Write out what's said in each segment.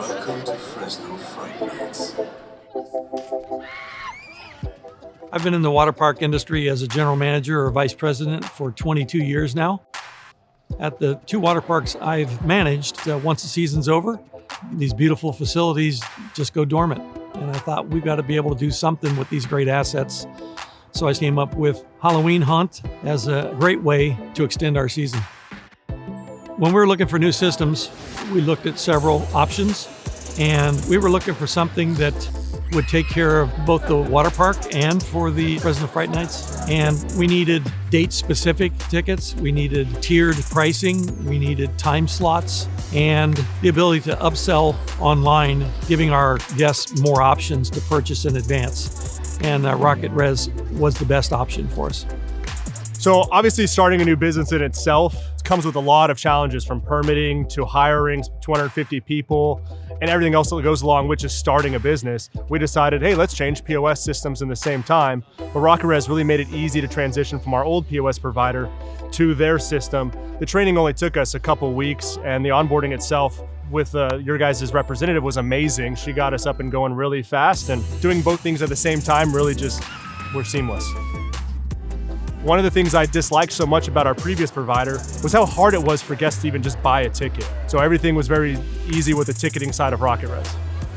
Welcome to Fresno Fright Nights. I've been in the water park industry as a general manager or vice president for 22 years now. At the 2 water parks I've managed, once the season's over, these beautiful facilities just go dormant. And I thought we've got to be able to do something with these great assets. So I came up with Halloween Hunt as a great way to extend our season. When we were looking for new systems, we looked at several options, and we were looking for something that would take care of both the water park and for the Fresno Fright Nights. And we needed date-specific tickets, we needed tiered pricing, we needed time slots, and the ability to upsell online, giving our guests more options to purchase in advance. And RocketRez was the best option for us. So obviously starting a new business in itself comes with a lot of challenges, from permitting to hiring 250 people and everything else that goes along, which is starting a business. We decided, hey, let's change POS systems in the same time. But RocketRez really made it easy to transition from our old POS provider to their system. The training only took us a couple weeks, and the onboarding itself with your guys' representative was amazing. She got us up and going really fast, and doing both things at the same time really just were seamless. One of the things I disliked so much about our previous provider was how hard it was for guests to even just buy a ticket. So everything was very easy with the ticketing side of RocketRez.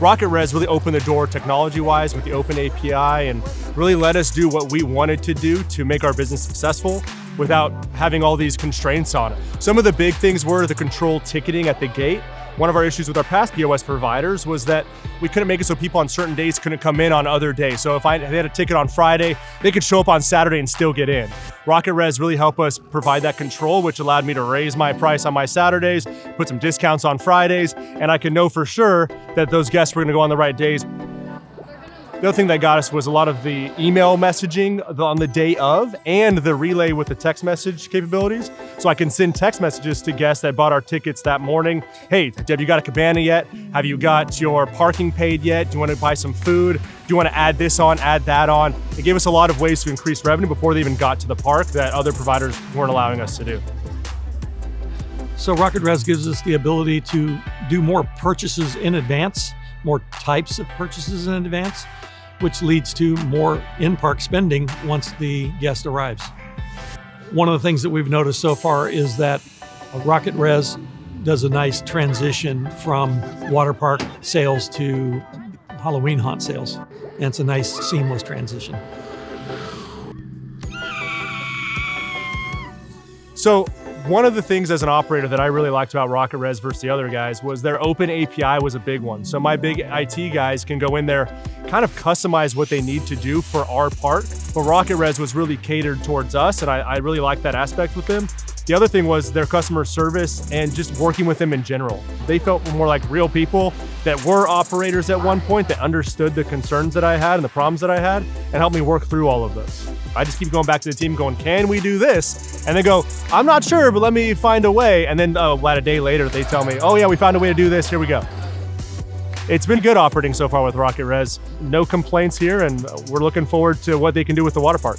RocketRez really opened the door technology-wise with the open API and really let us do what we wanted to do to make our business successful without having all these constraints on it. Some of the big things were the controlled ticketing at the gate. One of our issues with our past POS providers was that we couldn't make it so people on certain days couldn't come in on other days. So if they had a ticket on Friday, they could show up on Saturday and still get in. RocketRez really helped us provide that control, which allowed me to raise my price on my Saturdays, put some discounts on Fridays, and I could know for sure that those guests were gonna go on the right days. The other thing that got us was a lot of the email messaging on the day of and the relay with the text message capabilities. So I can send text messages to guests that bought our tickets that morning. Hey, have you got a cabana yet? Have you got your parking paid yet? Do you want to buy some food? Do you want to add this on, add that on? It gave us a lot of ways to increase revenue before they even got to the park that other providers weren't allowing us to do. So RocketRez gives us the ability to do more purchases in advance, more types of purchases in advance, which leads to more in-park spending once the guest arrives. One of the things that we've noticed so far is that RocketRez does a nice transition from water park sales to Halloween Hunt sales. And it's a nice seamless transition. So one of the things as an operator that I really liked about RocketRez versus the other guys was their open API was a big one. So my big IT guys can go in there, kind of customize what they need to do for our park. But RocketRez was really catered towards us, and I really liked that aspect with them. The other thing was their customer service and just working with them in general. They felt more like real people that were operators at one point that understood the concerns that I had and the problems that I had and helped me work through all of those. I just keep going back to the team going, can we do this? And they go, I'm not sure, but let me find a way. And then about a day later, they tell me, oh yeah, we found a way to do this, here we go. It's been good operating so far with RocketRez. No complaints here, and we're looking forward to what they can do with the water park.